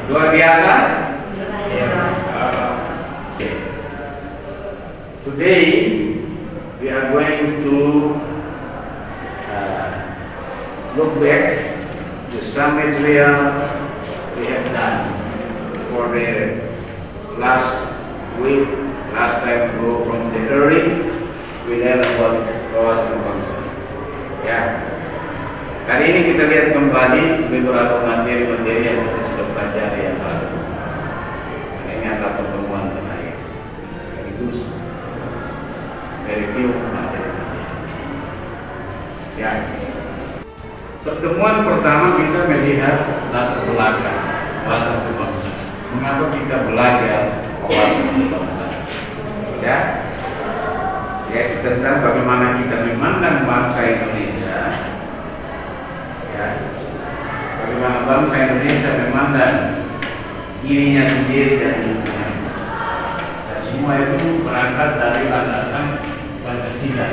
Luar biasa. Today we are going to look back to some material we have done for the last week. Last time go from the early we learn about wawasan kebangsaan. Ya. Kali ini kita lihat kembali beberapa materi-materi yang kita sudah pelajari yang lalu. Ini adalah pertemuan terakhir. Sekaligus review materi. Ya. Pertemuan pertama kita melihat latar belakang wawasan kebangsaan. Mengapa kita belajar wawasan kebangsaan? Ya. Yaitu tentang bagaimana kita memandang bangsa Indonesia. Ya, bagaimana bangsa Indonesia memandang dirinya sendiri dan lingkungan. Dan semua itu berangkat dari landasan Pancasila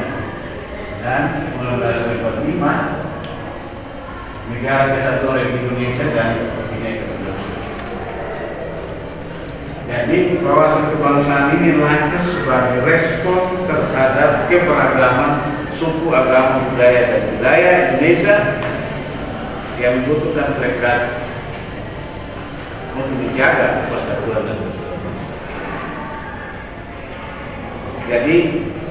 dan Undang-Undang 45 Negara Kesatuan Republik Indonesia dan Bineka Tunggal Ika. Jadi wawasan kebangsaan ini lahir sebagai respon terhadap keberagaman suku, agama, budaya dan budaya Indonesia yang membutuhkan mereka untuk menjaga persatuan dan kesatuan bangsa. Jadi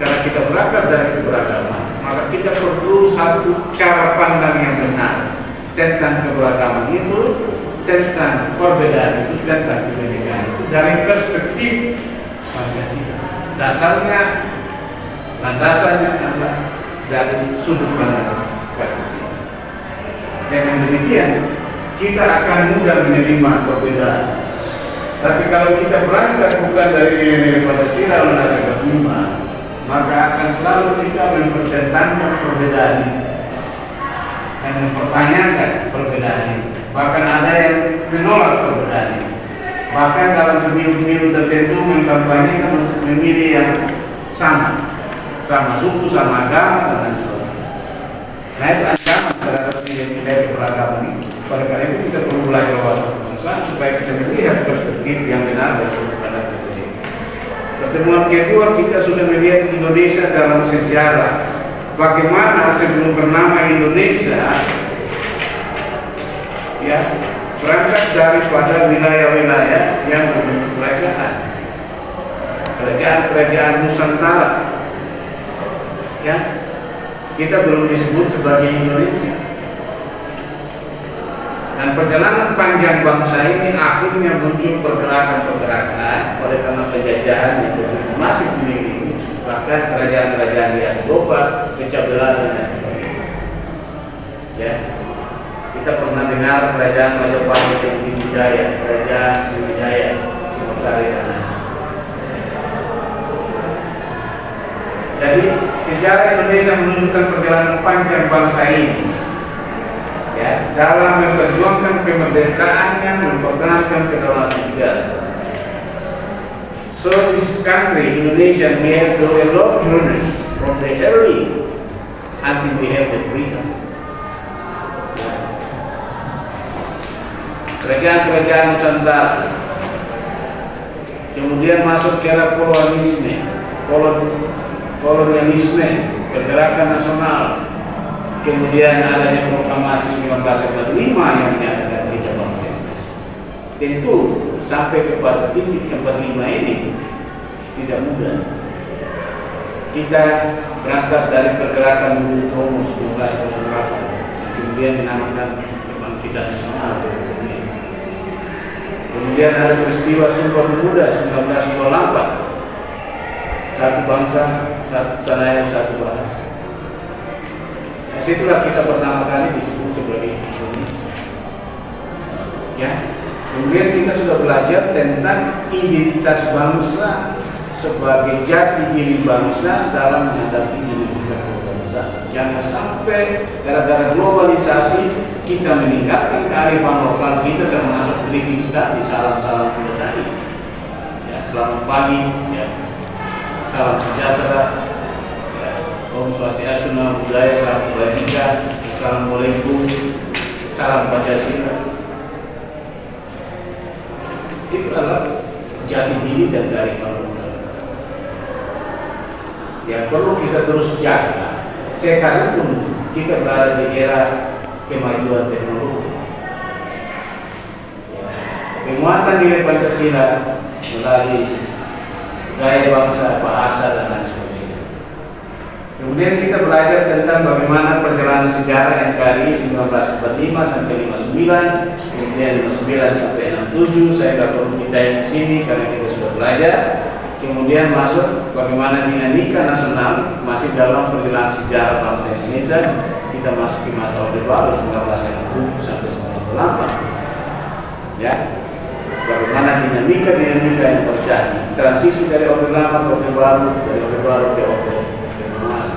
karena kita berangkat dari keberagaman, maka kita perlu satu cara pandang yang benar tentang keberagaman itu, tentang perbedaan itu, tentang kebenekaan itu dari perspektif Pancasila. Dasarnya, landasannya adalah dari sudut pandang Pancasila. Dengan demikian, kita akan mudah menerima perbedaan. Tapi kalau kita berangkat bukan dari nilai Pancasila Undang-Undang 45, maka akan selalu kita mempertentangkan perbedaan ini dan mempertanyakan perbedaan ini. Bahkan ada yang menolak perbedaan ini. Bahkan dalam pemilu-pemilu tertentu mengkampanyekan untuk memilih yang sama suku, sama agama, dan lain sebagainya. Nah, itu ancaman terhadap nilai keberagaman ini. Pada kali itu kita perlu belajar wawasan kebangsaan supaya kita melihat perspektif yang benar dari sudut pandang ini. Pertemuan kedua kita sudah melihat Indonesia dalam sejarah. Bagaimana sebelum bernama Indonesia, ya, berangkat daripada wilayah-wilayah yang berbentuk kerajaan Nusantara. Ya, kita belum disebut sebagai Indonesia. Dan perjalanan panjang bangsa ini akhirnya muncul pergerakan-pergerakan oleh karena penjajahan yang begitu masif di negeri ini. Bahkan kerajaan-kerajaan di Eropa pecah belah dan sebagainya. Ya, kita pernah dengar kerajaan Majapahit yang Sriwijaya, kerajaan Sriwijaya, Singosari dan lain sebagainya. Jadi sejarah Indonesia menunjukkan perjalanan panjang bangsa ini, ya, dalam memperjuangkan kemerdekaannya, mempertahankan kedaulatan negara. So this country, Indonesia, we have to go a long journey from the early until we have the freedom. Kerajaan-kerajaan Nusantara, kemudian masuk ke era kolonialisme, pergerakan nasional, kemudian adanya proklamasi 1945 yang menyatakan kita bangsa Indonesia. Tentu sampai kepada titik 45 ini tidak mudah. Kita berangkat dari pergerakan Budi Utomo 1908, kemudian dinamakan Kebangkitan Nasional. Kemudian ada peristiwa Sumpah Pemuda 1998. Satu bangsa, satu tanah air, satu bahasa. Disitulah kita pertama kali disebut sebagai Indonesia. Ya. Kemudian kita sudah belajar tentang identitas bangsa sebagai jati diri bangsa dalam menghadapi dinamika globalisasi. Jangan sampai gara-gara globalisasi kita meninggalkan kearifan lokal kita termasuk kritik tadi, salam-salam kita tadi. Ya, selamat pagi, ya. Salam sejahtera, ya. Om Swastiastu, Namo Buddhaya, salam kebajikan, assalamualaikum, salam Pancasila. Itu adalah jati diri dan kearifan lokal yang perlu kita terus jaga sekalipun kita berada di era kemajuan teknologi. Penguatan nilai Pancasila melalui gaya bangsa, bahasa, dan lain sebagainya. Kemudian kita belajar tentang bagaimana perjalanan sejarah NKRI 1945 sampai 59, kemudian 59 sampai 67. Saya tidak perlu kita di sini karena kita sudah belajar. Kemudian masuk bagaimana dinamika nasional masih dalam perjalanan sejarah bangsa Indonesia. Kita masuk ke masa Orde Baru 1967 sampai 98. Ya, bagaimana dinamika yang terjadi, transisi dari Orde Lama ke Orde Baru, dari Orde Baru ke Orde Reformasi.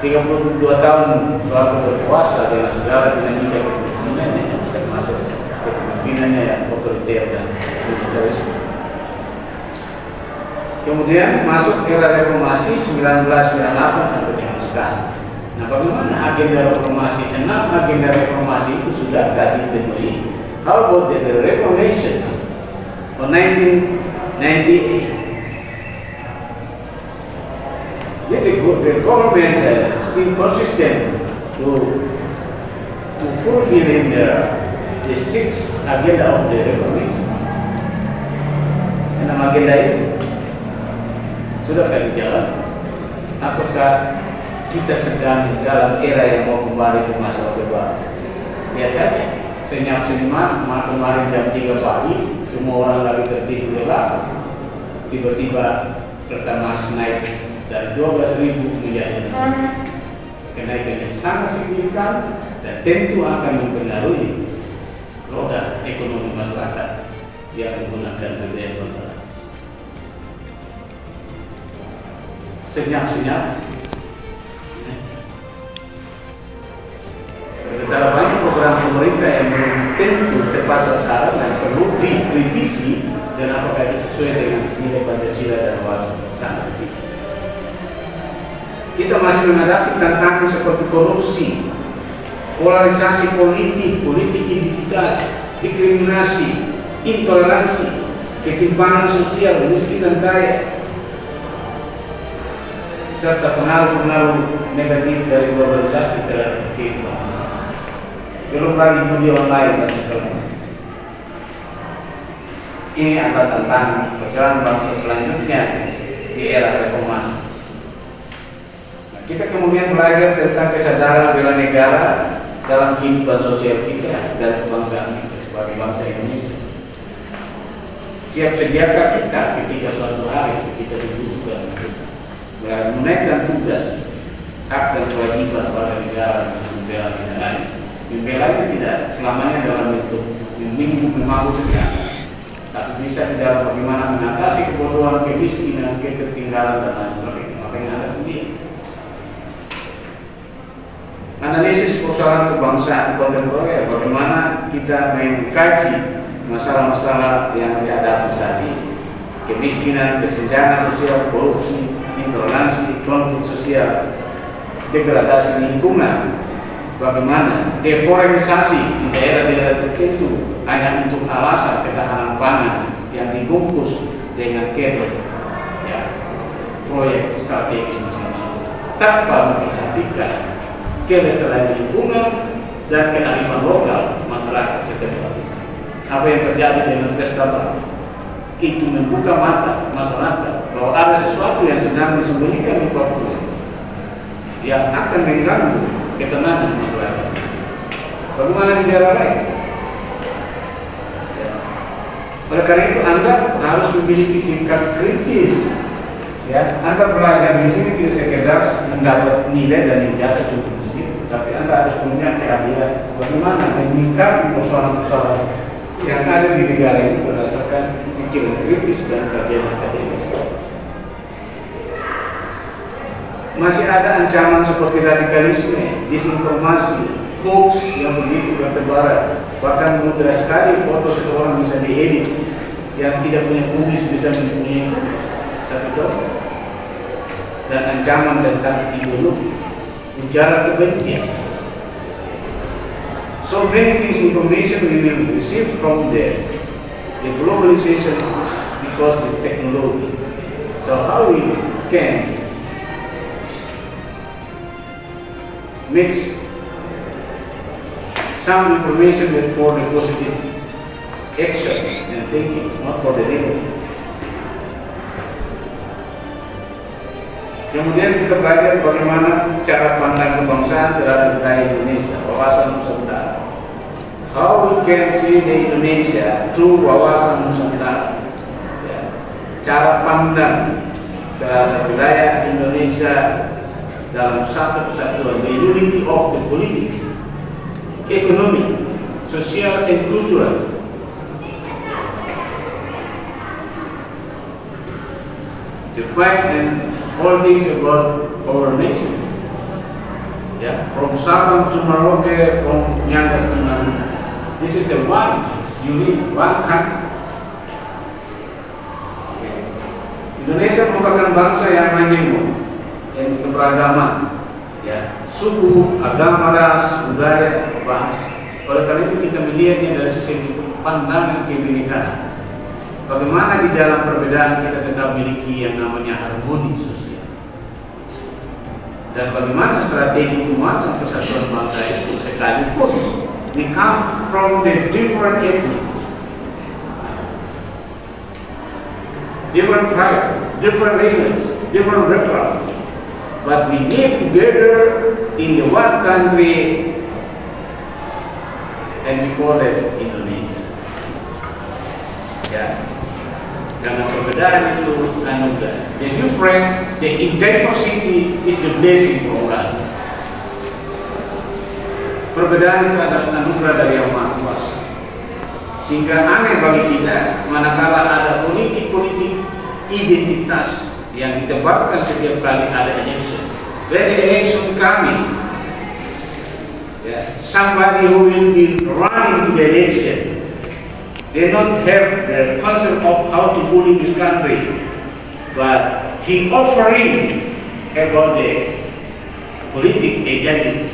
32 tahun suatu berkuasa dengan segala dinamika kepemimpinannya, termasuk kepemimpinannya yang otoriter dan militerisme. Kemudian masuk era reformasi 1998 sampai dengan sekarang. Nah, bagaimana agenda reformasi? 6 agenda reformasi itu sudah dipenuhi. How about the Reformation of 1998? Yet the government still consistent to fulfill in the 6th agenda of the Reformation. 6 agenda itu sudah kami jalan. Apakah kita sedang dalam era yang mau kembali ke masa Orde Baru? Lihat saja, senyap-senyap, kemarin jam 3 pagi, semua orang lagi tertidur lelap. Tiba-tiba Pertamax naik dari 12.000 menjadi 16.000. Kenaikan yang sangat signifikan dan tentu akan mempengaruhi roda ekonomi masyarakat yang menggunakan BBM negara. Senyap-senyap. Sementara banyak program pemerintah yang belum tentu tepat sasaran dan perlu dikritisi dan apakah itu sesuai dengan nilai Pancasila dan wawasan kebangsaan. Kita masih menghadapi tantangan seperti korupsi, polarisasi politik identitas, diskriminasi, intoleransi, ketimpangan sosial, miskin dan kaya, serta pengaruh-pengaruh negatif dari globalisasi terhadap kehidupan. Belum lagi judi online dan sebagainya. Ini adalah tantangan perjalanan bangsa selanjutnya di era reformasi. Nah, kita kemudian belajar tentang kesadaran bela negara dalam kehidupan sosial kita dan kebangsaan kita sebagai bangsa Indonesia. Siap sediakah kita ketika suatu hari kita dibutuhkan menunaikan tugas, hak dan kewajiban pada negara untuk membela negara. Membelanya tidak selamanya dalam bentuk memangku saja, tapi bisa di dalam bagaimana mengatasi kebodohan, kemiskinan, ketertinggalan dan lain sebagainya. Makanya ada ini analisis persoalan kebangsaan kontemporer, bagaimana kita mengkaji masalah-masalah yang dihadapi saat ini, kemiskinan, kesenjangan sosial, korupsi, intoleransi, konflik sosial, degradasi lingkungan. Bagaimana deforestasi di daerah-daerah tertentu hanya untuk alasan ketahanan pangan yang dibungkus dengan ya, proyek strategis nasional tanpa memperhatikan kelestarian lingkungan dan kearifan lokal masyarakat setempat. Apa yang terjadi dengan pesta itu membuka mata masyarakat bahwa ada sesuatu yang sedang disembunyikan di Papua yang akan mengganggu ketenangan masyarakat. Bagaimana di daerah lain? Oleh karena itu Anda harus memiliki sikap kritis. Ya, Anda belajar di sini tidak sekedar mendapat nilai dan ijazah untuk di situ. tapi Anda harus punya keahlian bagaimana menyikapi persoalan-persoalan yang ada di negara ini berdasarkan pikiran kritis dan kajian akademis. Masih ada ancaman seperti radikalisme, disinformasi, hoax yang begitu bertebaran. Bahkan mudah sekali foto seseorang bisa diedit, yang tidak punya kumis bisa mempunyai kumis. Satu contoh. Dan ancaman tentang ideologi, ujaran kebencian. So many things information we will receive from the globalization because the technology. So how we can mix some information with for the positive action and thinking, not for the negative. Kemudian kita belajar bagaimana cara pandang kebangsaan terhadap budaya Indonesia, wawasan Nusantara. How we can see the Indonesia through wawasan Nusantara. Ya. Cara pandang terhadap budaya Indonesia dalam satu kesatuan, the unity of the politics, economy, social and cultural. The fact and all things about our nation, yeah, from Sabang to Merauke, from Miangas to Manila. This is the one unique, one country. Okay. Indonesia merupakan bangsa yang majemuk, yang keberagaman, ya, suku, agama, ras, budaya, bahasa. Oleh karena itu kita melihatnya dari segi pandangan kebinekaan. Bagaimana di dalam perbedaan kita tetap memiliki yang namanya harmoni sosial. Dan bagaimana strategi penguatan persatuan bangsa itu sekalipun we come from the different ethnic, different tribe, different language, different background, but we live together in the one country and we call it Indonesia. Ya. Karena perbedaan itu anugerah. The different, the diversity is the blessing from God. Perbedaan itu adalah anugerah dari Yang Maha Kuasa. Sehingga aneh bagi kita manakala ada politik-politik identitas yang ditebarkan setiap kali ada election. When the election coming, somebody who will be running to the election, they don't have the concept of how to rule this country, but he offering about the political agendas.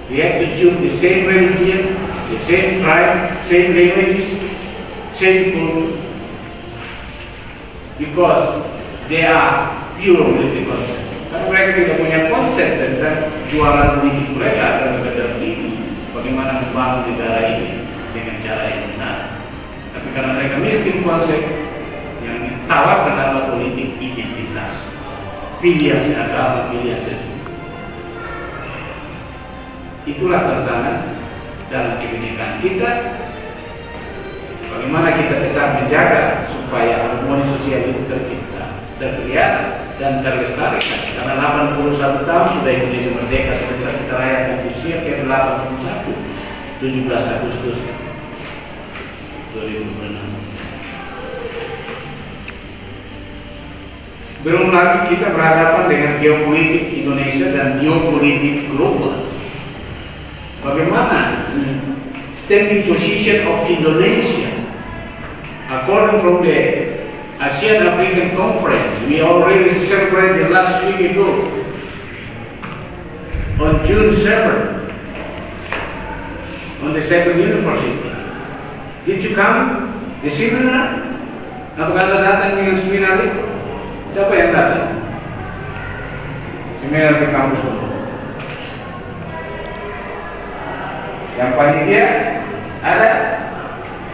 We have to choose the same religion, the same tribe, same languages, same culture, because they are pure political concept. Karena mereka tidak punya konsep tentang jualan politik mereka dan negara ini, bagaimana membangun negara ini dengan cara yang benar. Tapi karena mereka miskin konsep, yang ditawarkan adalah politik identitas, pilihan agama, pilihan sesuatu. Itulah tantangan dalam kebinekaan kita. Bagaimana kita tetap menjaga supaya harmoni sosial itu tercipta, terpelihara dan terlestarikan. Karena 81 tahun sudah Indonesia merdeka, setelah kita rayakan usia ke 81, 17 Agustus 2006. Belum lagi kita berhadapan dengan geopolitik Indonesia dan geopolitik global. Bagaimana standing position of Indonesia according from the ASEAN African Conference? We already celebrated last week ago on June 7 on the second university. Did you come? The seminar? Apakah Anda datang dengan seminar itu? Siapa yang datang? Seminar di kampus itu. Yang panitia ada?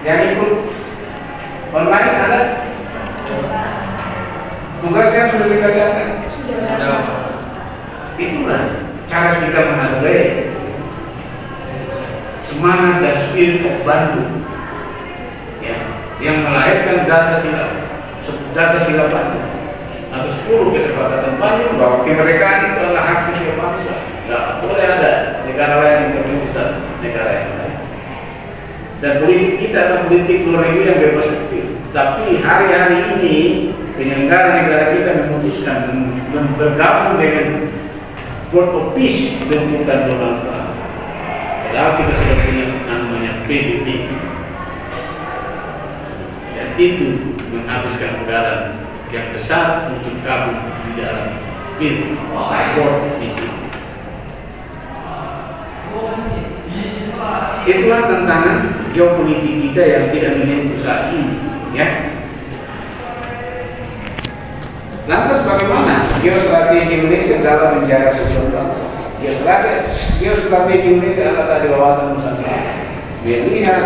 Yang ikut online ada? Tugasnya sudah dikerjakan? Sudah. Itulah cara kita menghargai semangat dan spirit of Bandung, ya, yang melahirkan dasar sila Bandung atau 10 kesepakatan Bandung bahwa kemerdekaan itu adalah hak setiap bangsa boleh ada negara lain intervensi negara yang lain. Dan politik kita adalah politik luar negeri yang bebas aktif. Tapi hari-hari ini penyelenggara negara kita memutuskan bergabung dengan Board of Peace bentukan Donald Trump. Padahal kita sudah punya namanya PBB. Dan itu menghabiskan anggaran yang besar untuk gabung di dalam Board of Peace. Itulah tantangan geopolitik kita yang tidak menentu saat ini, ya. Lantas bagaimana geostrategi Indonesia dalam menjaga keutuhan bangsa? Geostrategi Indonesia adalah tadi wawasan Nusantara, melihat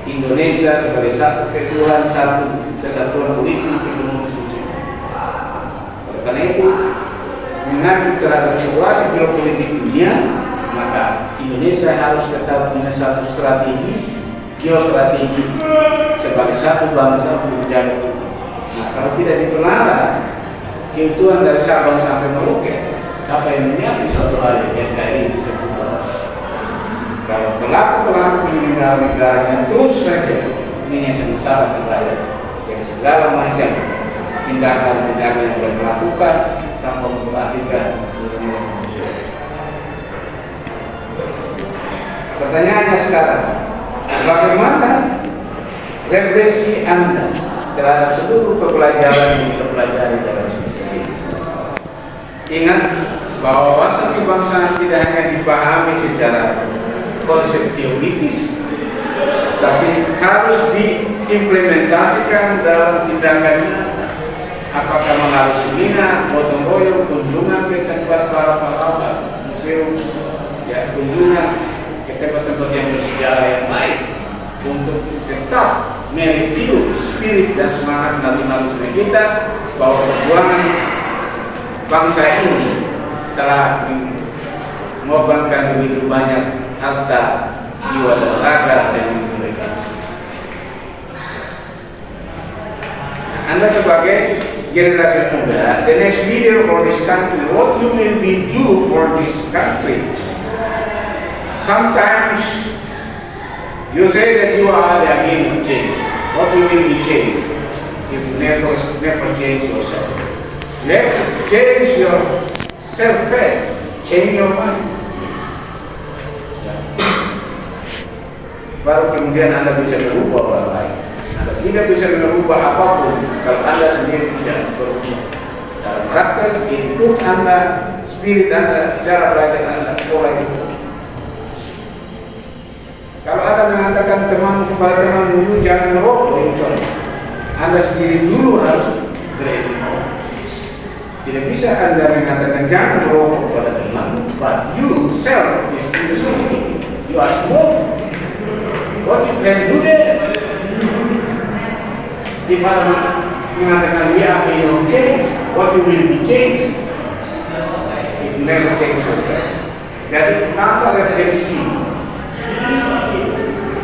Indonesia sebagai satu keutuhan, satu kesatuan politik, ekonomi, sosial. Karena itu, mengacu terhadap situasi geopolitik dunia, maka Indonesia harus tetap punya satu geostrategi sebagai satu bangsa untuk menjaga keutuhan. Nah, kalau tidak dipelihara keutuhan dari Sabang sampai Merauke, siapa yang menyiapkan suatu hari NKRI disebut bangsa? Kalau pelaku penyelenggara negara yang terus saja menyelesaikan masalah rakyat yang segala macam tindakan-tindakan yang dilakukan tanpa memperhatikan. Pertanyaannya sekarang, bagaimana refleksi Anda terhadap seluruh pembelajaran yang kita pelajari dalam semester ini? Ingat bahwa wawasan kebangsaan tidak hanya dipahami secara konsep teoritis, tapi harus diimplementasikan dalam tindakannya. Apakah melalui seminar, gotong royong, kunjungan ke tempat para pahlawan, museum, ya, kunjungan ke tempat-tempat yang bersejarah yang baik untuk tetap mereview spirit dan semangat nasionalisme kita, bahwa perjuangan bangsa ini telah mengorbankan begitu banyak harta, jiwa dan raga demi mereka. Anda sebagai generasi muda, the next leader for this country, what you will be do for this country? Sometimes you say that you are the agent of change. What you will be changed if you never change yourself? You have to change yourself first. Change your mind. Baru kemudian Anda bisa berubah orang lain. Anda tidak bisa merubah apapun kalau Anda sendiri tidak berubah. Dalam praktek hidup Anda, spirit Anda, cara belajar Anda, pola hidup. Kalau Anda mengatakan kepada teman dulu jangan merokok, Anda sendiri dulu harus berhenti merokok. Tidak bisa Anda mengatakan jangan merokok kepada teman, but you self is smoking. You are smoking. What you can do there? Di mana mengatakan we are being changed, what you will be changed? If you never change yourself. Jadi tanpa refleksi,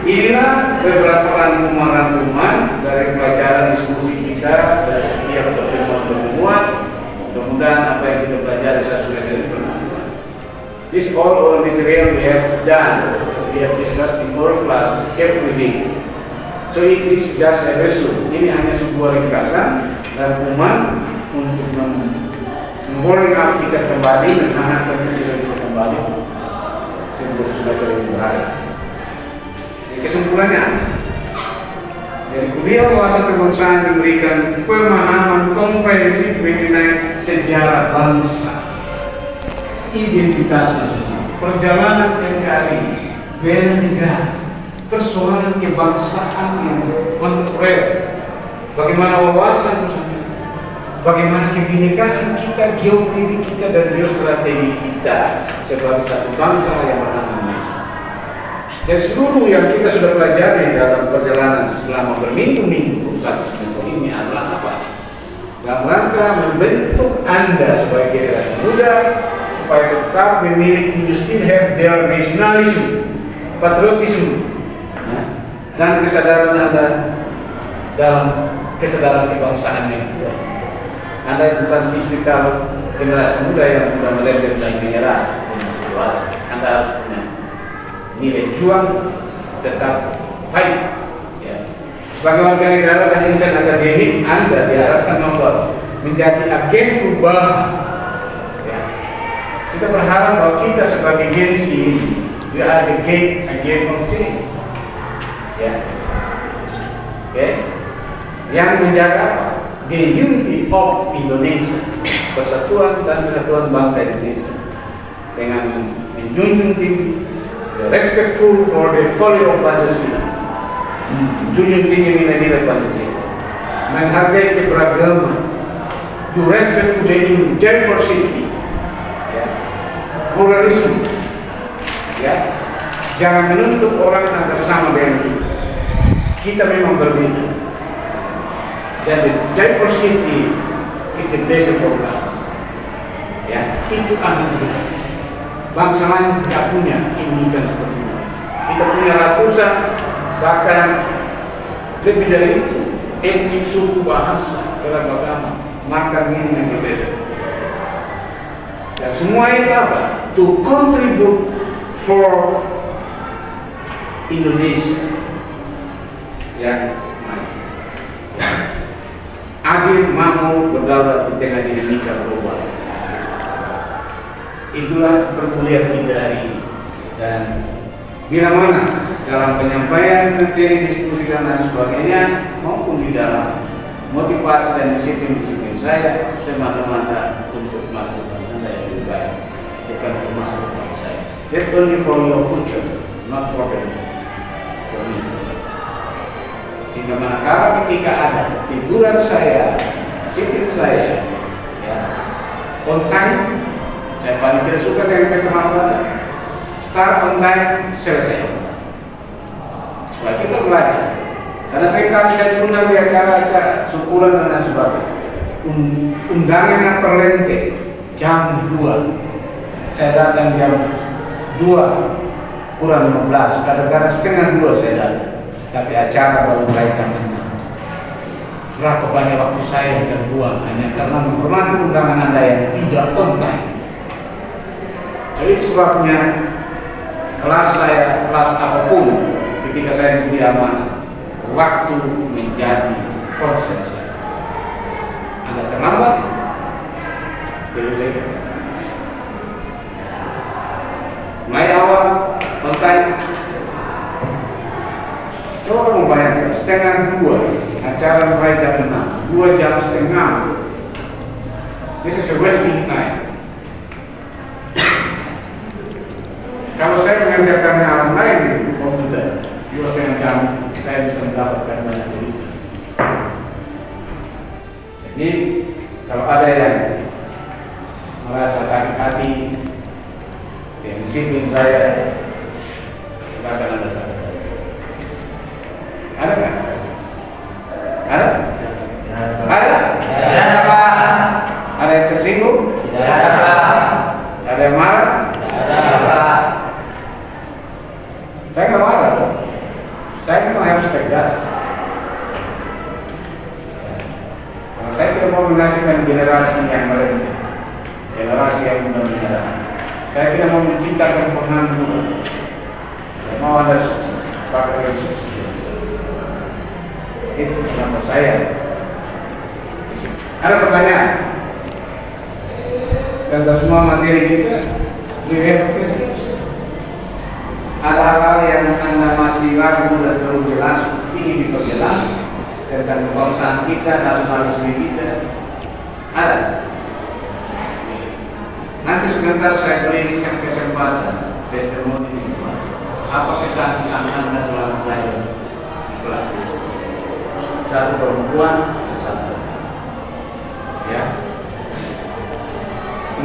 inilah beberapa rangkuman dari pelajaran diskusi kita dari setiap pertemuan-pertemuan. Mudah-mudahan apa yang kita pelajari sesuai dengan pertemuan. This all material we have done, we have discussed in our class every day. So it is just a resume. Ini hanya sebuah ringkasan rangkuman untuk memboring up kita kembali, menghangatkan kita kembali sebelum semester ini berakhir. Kesimpulannya, dari kuliah wawasan kebangsaan memberikan pemahaman komprehensif mengenai sejarah bangsa, identitas nasional, perjalanan NKRI, bela negara, persoalan kebangsaan yang kontemporer, bagaimana wawasan Nusantara, bagaimana kebinekaan kita, geopolitik kita, dan geostrategi kita sebagai satu bangsa yang bernama Indonesia. Dan seluruh yang kita sudah pelajari dalam perjalanan selama berminggu-minggu satu semester ini adalah apa? Dalam rangka membentuk Anda sebagai generasi muda supaya tetap memiliki, you still have their nationalism, patriotism, dan kesadaran Anda dalam kesadaran kebangsaan yang kuat. Anda bukan tipikal generasi muda yang mudah melenceng dan menyerah. motivasi. Anda harus punya nilai juang, tetap fight. Ya. Sebagai warga negara dan insan akademik, Anda diharapkan menjadi agen perubahan. Ya. Kita berharap bahwa kita sebagai Gen Z we are the agent of change. Ya. Okay. Yang menjaga the unity of Indonesia, persatuan dan kesatuan bangsa Indonesia, dengan menjunjung tinggi, respectful for the value of Pancasila, menjunjung tinggi nilai-nilai Pancasila, menghargai keberagaman, to respect to the diversity, ya, pluralisme, ya, jangan menuntut orang agar sama dengan kita. Kita memang berbeda. Dan the diversity is the basic of life. Ya, itu anugerah. Bangsa lain tidak punya keunikan seperti itu. Kita punya ratusan, bahkan lebih dari itu, etnik, suku, bahasa, keragaman, makan minum yang berbeda. Dan semua itu apa? To contribute for Indonesia yang maju. Adil, makmur, berdaulat di tengah dinamika global. Itulah perkuliahan kita hari ini. Dan bila mana dalam penyampaian materi, diskusi dan lain sebagainya, maupun di dalam motivasi dan disiplin saya, semata-mata untuk masa depan Anda yang lebih baik, bukan untuk masa depan saya. That's only for your future, not for me. Sehingga manakala ketika ada teguran saya, disiplin saya, ya, on time, saya paling tidak suka dengan keterlambatan. Start on time, selesai. Supaya kita belajar. Karena seringkali saya pernah di acara-acara syukuran dan lain sebagainya. Undangan yang perlente jam 2. Saya datang jam 2 kurang 15. Kadang-kadang setengah 2 saya datang. Tapi acara baru mulai jam 6. Berapa banyak waktu saya yang terbuang hanya karena menghormati undangan Anda yang tidak on time. Jadi sebabnya kelas saya, kelas apapun, ketika saya diberi amanah, waktu menjadi konsen saya. Anda terlambat, terus saya mulai awal, on time. Coba membayangkan, setengah 2, acara mulai jam 6, 2 jam setengah. This is a wasting time. Kalau saya mengerjakan alam lain di komputer, 2,5 jam, saya bisa mendapatkan banyak tulisan. Jadi, kalau ada yang merasa sakit hati, yang disiplin saya, silakan Anda sakit. Ada nggak? Ada? Ada? Tidak ada, Pak. Ada yang tersinggung? Tidak ada, Pak. Ada yang marah? Tidak ada, Pak. Saya nggak marah loh. Saya memang harus tegas. Karena saya tidak mau menghasilkan generasi yang merendah, generasi yang mudah menyerah. Saya tidak mau menciptakan pengangguran. Saya mau ada sukses, bahkan sukses. Itu kenapa saya. Ada pertanyaan? Tentang semua materi kita, we have questions. Ada hal-hal yang Anda masih ragu dan belum jelas, ingin diperjelas tentang kebangsaan kita, nasionalisme kita? Ada. Nanti sebentar saya beri kesempatan testimoni. Apa kesan-kesan Anda selama belajar di kelas ini? Satu perempuan dan satu ya.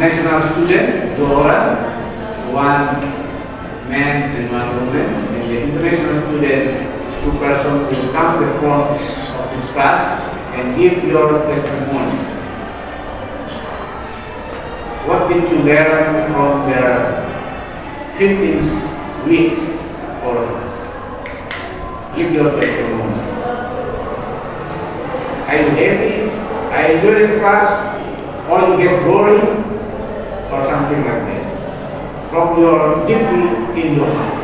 National student 2 orang, 1 man and 1 woman, and the international student 2 person will come the front of this class and give your testimony. What did you learn from their 15 weeks or less? Give your testimony. Are you happy? Are you enjoying the class? Or you get boring? Or something like that? from your deeply in your heart.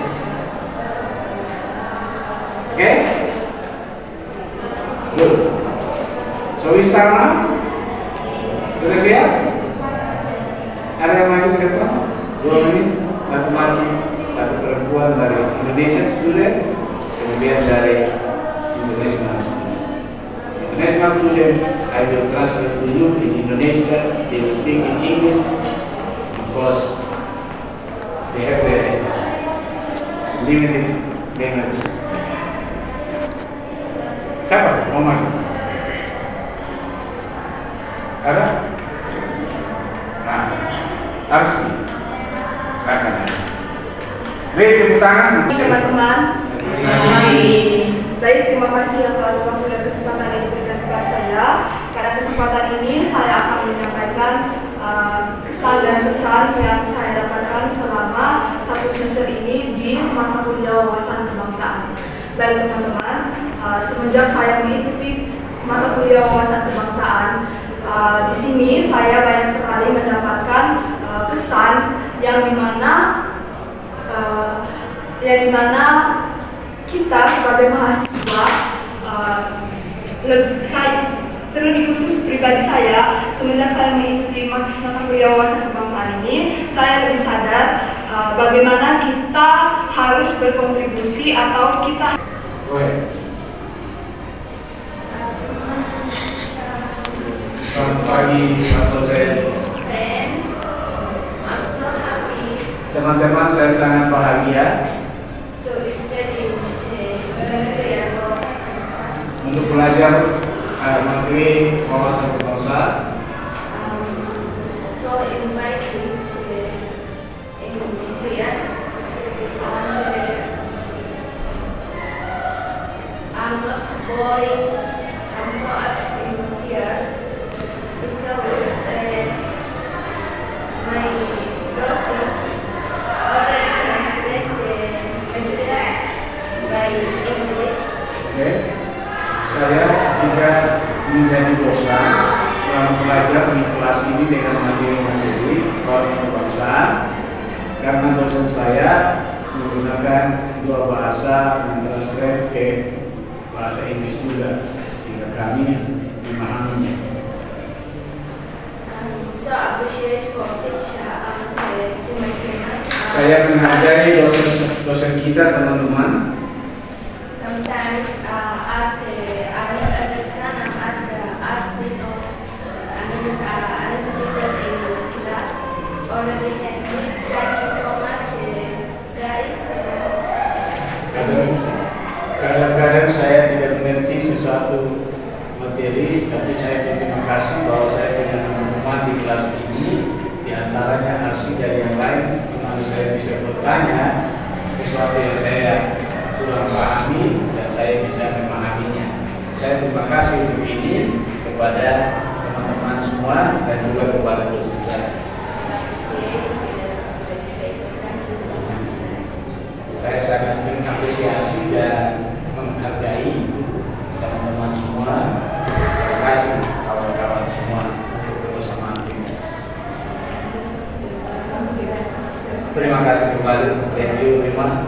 Okay? Good. So we start now. Sudah siap? Ada yang maju ke depan? 2 menit. Satu maju, satu perempuan dari Indonesian student, kemudian dari international student. International student, I will translate to you in Indonesia. They will speak in English because they have very limited language. Siapa? Mau maju? Ada? Nah, Arsi. Silakan. Beri tepuk tangan. Teman-teman, baik, terima kasih atas waktu dan kesempatan yang diberikan kepada saya. Pada kesempatan ini saya akan menyampaikan kesan dan pesan yang saya dapatkan selama 1 semester ini di mata kuliah wawasan kebangsaan. Baik teman-teman, semenjak saya mengikuti mata kuliah wawasan kebangsaan, di sini saya banyak sekali mendapatkan kesan yang dimana kita sebagai mahasiswa, terlebih khusus pribadi saya, semenjak saya mengikuti mata kuliah wawasan kebangsaan ini, saya lebih sadar bagaimana kita harus berkontribusi atau kita. Selamat pagi, Pak Dosen. Teman-teman, saya sangat bahagia untuk belajar materi wawasan kebangsaan. So invited in Indonesia, and I'm not boring. I'm so active here because my dosen already translated by English. Oke, saya juga menjadi dosen selama belajar di kelas ini dengan materi wawasan kebangsaan karena dosen saya menggunakan 2 bahasa mentranslate ke bahasa Inggris juga sehingga kami memahaminya. So appreciate for teacher and to my team. Saya menghargai dosen kita, teman-teman. Sometimes ask I don't understand and ask RC or other people in class already have it. Thank you so much guys. Kadang-kadang saya tidak mengerti sesuatu materi, tapi saya berterima kasih bahwa saya punya teman-teman di kelas ini, di antaranya Arsi dari yang lain, di mana saya bisa bertanya sesuatu yang saya kurang pahami dan saya bisa memahaminya. Saya terima kasih untuk ini kepada teman-teman semua dan juga kepada dosen saya. Saya sangat mengapresiasi dan menghargai teman-teman semua. Terima kasih kawan-kawan semua untuk kebersamaan kita. Terima kasih kembali. Thank you, Rima.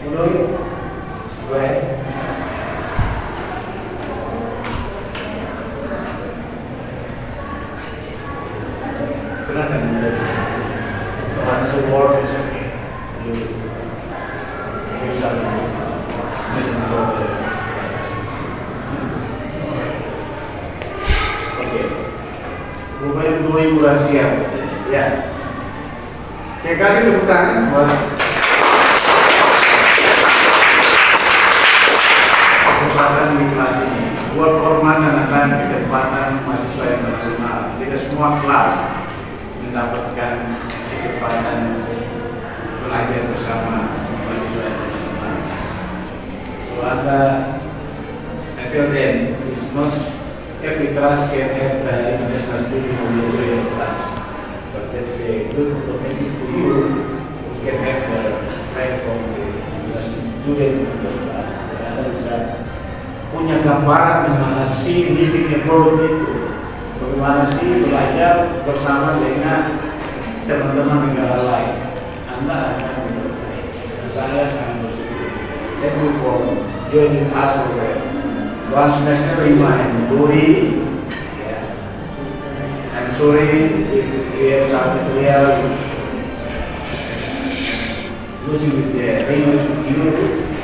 Mundur. Gue. Silakan mundur. Once the word is okay, you shall listen for the. Oke. Rupanya 2 bulan siap. Ya. Oke, kasih tepuk tangan buat kesempatan di kelas ini. Buat kehormatan akan ketepatan mahasiswa internasional. Tidak semua kelas mendapatkan kesempatan belajar bersama mahasiswa internasional. So until then, it's not every class can have international student who enjoy the class. But that the good opportunities to you can have the right from the international student in the class. Anda bisa punya gambaran bagaimana sih living abroad itu, bagaimana sih belajar bersama dengan teman-teman negara lain. Anda akan berbahagia. Saya sangat bersyukur. Thank you for joining us over one semester in Dori. I'm sorry if we have some material losing with the language with you,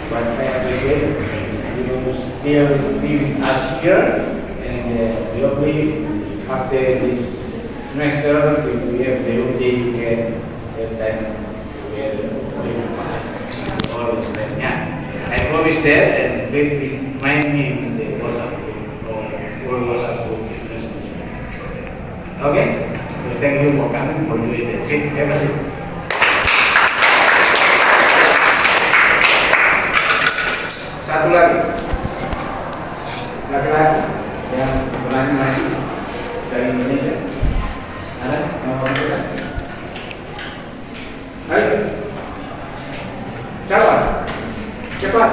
but I appreciate you still be with us here, and we hopefully after this semester we have the day we can have time together all this time. Yeah, I promise that, and please remind me in the WhatsApp group or WhatsApp group. Okay, so thank you for coming, for doing the seat. Have a seat. Satu lagi, laki-laki yang berani maju dari Indonesia. Ada yang mau kita? Ayo, siapa? Cepat.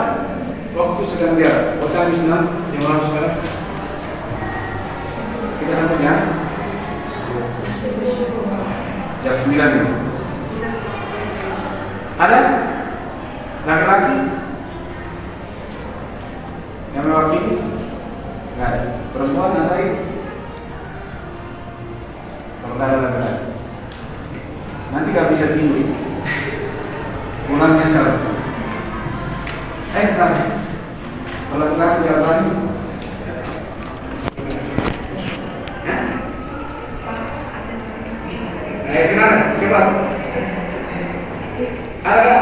Waktu sedang dia. Kota Islam yang harus sekarang. Kita sampai jam. Jam 9 ya? Ada? Laki-laki? Yang mewakili? Enggak ada. Perempuan ada lagi? Kalau nggak ada laki-laki, nanti nggak bisa tidur. Pulang nyesel. Laki. Kalau laki-laki tidak berani. Gimana? Coba. Ada?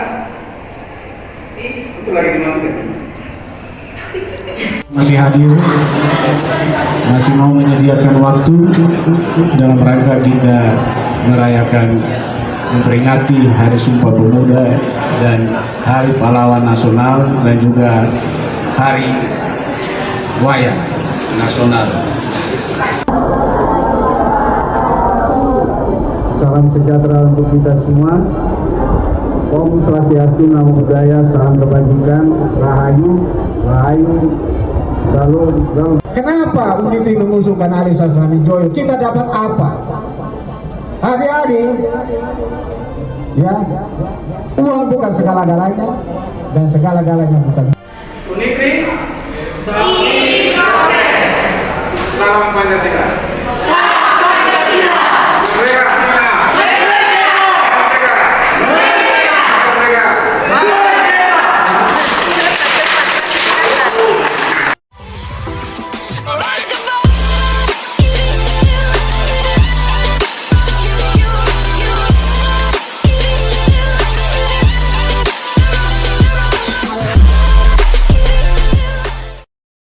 Itu lagi dimatikan. Masih hadir, masih mau menyediakan waktu dalam rangka kita merayakan, memperingati Hari Sumpah Pemuda dan Hari Pahlawan Nasional dan juga Hari Wayang Nasional. Salam sejahtera untuk kita semua. Om Swastiastu, Namo Buddhaya, salam kebajikan, Rahayu, Rahayu, Salam. Kenapa Uniti mengusulkan Ali Sastroamidjojo? Kita dapat apa? Adik-adik, ya, uang bukan segala-galanya dan segala-galanya bukan. Uniti, salam Pancasila.